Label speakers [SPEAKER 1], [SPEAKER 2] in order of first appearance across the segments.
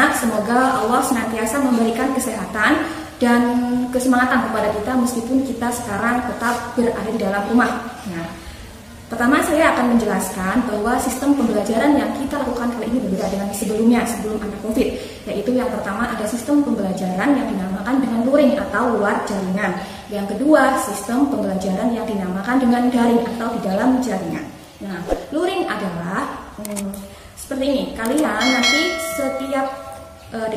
[SPEAKER 1] anak-anak, semoga Allah senantiasa memberikan kesehatan dan kesemangatan kepada kita meskipun kita sekarang tetap berada di dalam rumah. Nah, pertama saya akan menjelaskan bahwa sistem pembelajaran yang kita lakukan kali ini berbeda dengan sebelumnya, sebelum ada COVID. Yaitu yang pertama ada sistem pembelajaran yang dinamakan dengan luring atau luar jaringan. Yang kedua, sistem pembelajaran yang dinamakan dengan daring atau di dalam jaringan. Nah, luring adalah seperti ini. Kalian nanti setiap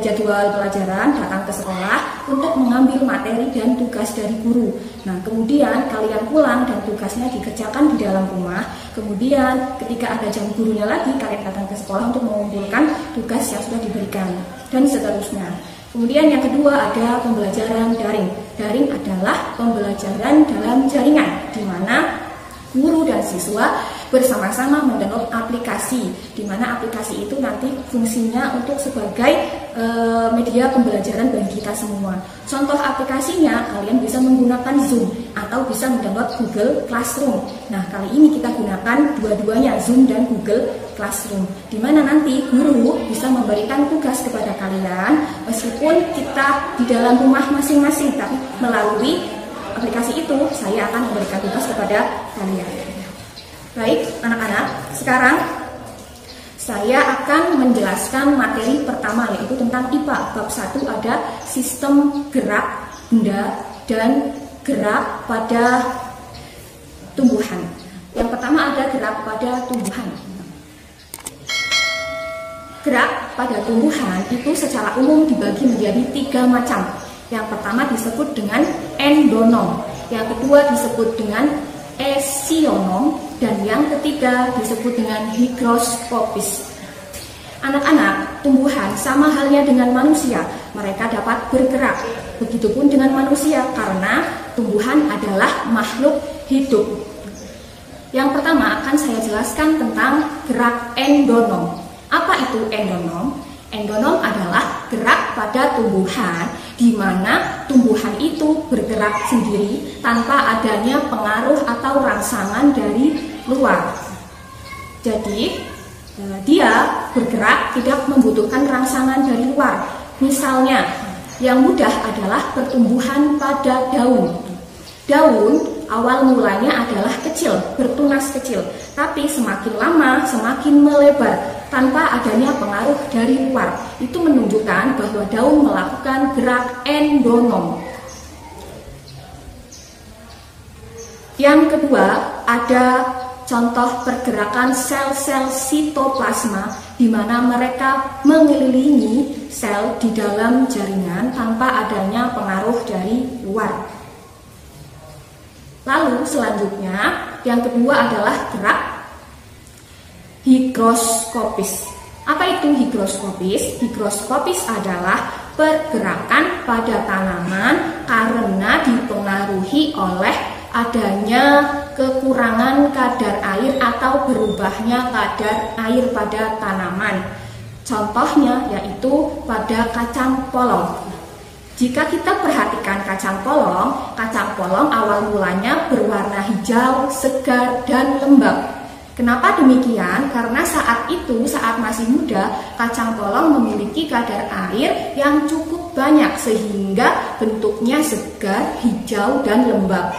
[SPEAKER 1] jadwal pelajaran datang ke sekolah untuk mengambil materi dan tugas dari guru. Nah, kemudian kalian pulang dan tugasnya dikerjakan di dalam rumah. Kemudian ketika ada jam gurunya lagi, kalian datang ke sekolah untuk mengumpulkan tugas yang sudah diberikan dan seterusnya. Kemudian yang kedua ada pembelajaran daring. Daring adalah pembelajaran dalam jaringan, di mana guru dan siswa bersama-sama mendownload aplikasi, di mana aplikasi itu nanti fungsinya untuk sebagai media pembelajaran bagi kita semua. Contoh aplikasinya, kalian bisa menggunakan Zoom atau bisa mendownload Google Classroom. Nah, kali ini kita gunakan dua-duanya, Zoom dan Google Classroom, di mana nanti guru bisa memberikan tugas kepada kalian meskipun kita di dalam rumah masing-masing, tapi melalui aplikasi itu saya akan memberikan tugas kepada kalian. Baik, anak-anak, sekarang saya akan menjelaskan materi pertama, yaitu tentang IPA. Bab 1 ada sistem gerak benda dan gerak pada tumbuhan. Yang pertama ada gerak pada tumbuhan. Gerak pada tumbuhan itu secara umum dibagi menjadi 3 macam. Yang pertama disebut dengan endonom, yang kedua disebut dengan esionom, dan yang ketiga disebut dengan higroskopis. Anak-anak, tumbuhan sama halnya dengan manusia, mereka dapat bergerak. Begitupun dengan manusia, karena tumbuhan adalah makhluk hidup. Yang pertama akan saya jelaskan tentang gerak endonom. Apa itu endonom? Endonom adalah gerak pada tumbuhan, di mana tumbuhan itu bergerak sendiri tanpa adanya pengaruh atau rangsangan dari luar. Jadi, dia bergerak tidak membutuhkan rangsangan dari luar. Misalnya, yang mudah adalah pertumbuhan pada daun. Daun awal mulanya adalah kecil, bertunas kecil, tapi semakin lama semakin melebar tanpa adanya pengaruh dari luar. Itu menunjukkan bahwa daun melakukan gerak endonom. Yang kedua, ada contoh pergerakan sel-sel sitoplasma, di mana mereka mengelilingi sel di dalam jaringan tanpa adanya pengaruh dari luar. Lalu selanjutnya, yang kedua adalah gerak higroskopis. Apa itu higroskopis? Higroskopis adalah pergerakan pada tanaman karena dipengaruhi oleh adanya kekurangan kadar air atau berubahnya kadar air pada tanaman. Contohnya yaitu pada kacang polong. Jika kita perhatikan kacang polong awal mulanya berwarna hijau, segar, dan lembab. Kenapa demikian? Karena saat itu, saat masih muda, kacang polong memiliki kadar air yang cukup banyak sehingga bentuknya segar, hijau, dan lembab.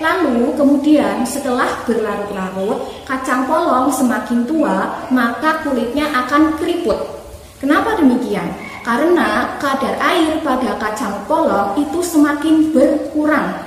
[SPEAKER 1] Lalu kemudian setelah berlarut-larut, kacang polong semakin tua, maka kulitnya akan keriput. Kenapa demikian? Karena kadar air pada kacang polong itu semakin berkurang.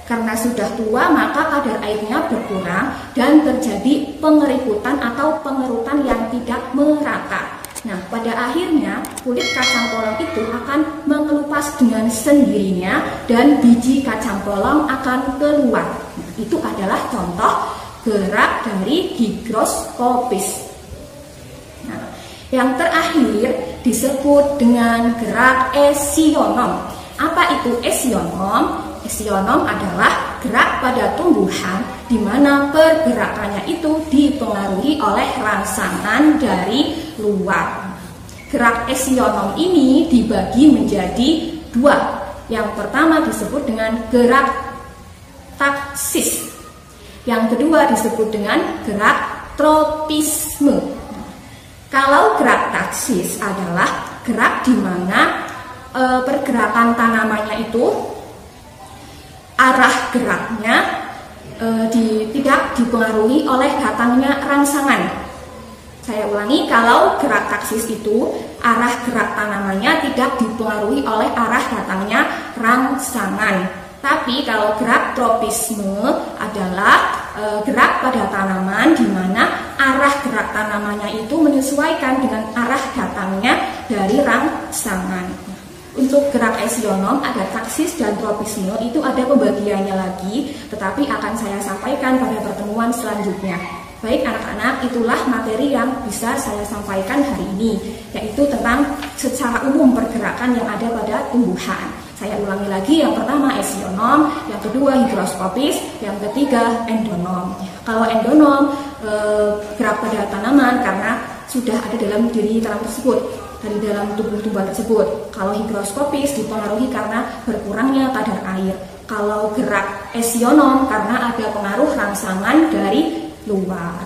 [SPEAKER 1] Karena sudah tua, maka kadar airnya berkurang dan terjadi pengeriputan atau pengerutan yang tidak merata. Nah, pada akhirnya kulit kacang polong itu akan mengelupas dengan sendirinya dan biji kacang polong akan keluar. Nah, itu adalah contoh gerak dari higroskopis. Nah, yang terakhir disebut dengan gerak esionom. Apa itu esionom? Esionom adalah gerak pada tumbuhan di mana pergerakannya itu dipengaruhi oleh rangsangan dari luar. Gerak esionom ini dibagi menjadi 2. Yang pertama disebut dengan gerak taksis. Yang kedua disebut dengan gerak tropisme. Kalau gerak taksis adalah gerak di mana pergerakan tanamannya itu arah geraknya tidak dipengaruhi oleh datangnya rangsangan. Saya ulangi, kalau gerak taksis itu arah gerak tanamannya tidak dipengaruhi oleh arah datangnya rangsangan. Tapi kalau gerak tropisme adalah gerak pada tanaman di mana arah gerak tanamannya itu menyesuaikan dengan arah datangnya dari rangsangan. Untuk gerak esionom ada taksis dan tropisme, itu ada pembagiannya lagi, tetapi akan saya sampaikan pada pertemuan selanjutnya. Baik anak-anak, itulah materi yang bisa saya sampaikan hari ini, yaitu tentang secara umum pergerakan yang ada pada tumbuhan. Saya ulangi lagi, yang pertama esionom, yang kedua higroskopis, yang ketiga endonom. Kalau endonom gerak pada tanaman karena sudah ada dalam diri tanaman tersebut, dari dalam tubuh tumbuhan tersebut. Kalau higroskopis dipengaruhi karena berkurangnya kadar air. Kalau gerak esionom karena ada pengaruh rangsangan dari luar.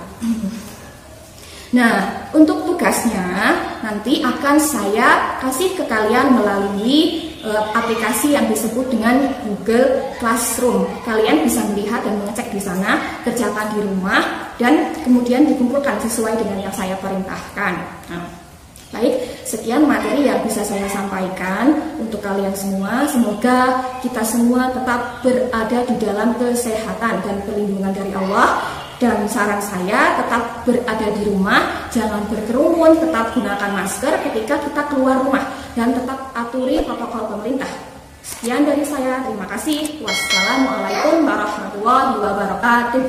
[SPEAKER 1] Nah, untuk tugasnya nanti akan saya kasih ke kalian melalui aplikasi yang disebut dengan Google Classroom. Kalian bisa melihat dan mengecek di sana, kerjakan di rumah, dan kemudian dikumpulkan sesuai dengan yang saya perintahkan. Nah, baik, sekian materi yang bisa saya sampaikan untuk kalian semua. Semoga kita semua tetap berada di dalam kesehatan dan perlindungan dari Allah. Dan saran saya tetap berada di rumah, jangan berkerumun, tetap gunakan masker ketika kita keluar rumah, dan tetap aturi protokol pemerintah. Sekian dari saya, terima kasih. Wassalamualaikum warahmatullahi wabarakatuh.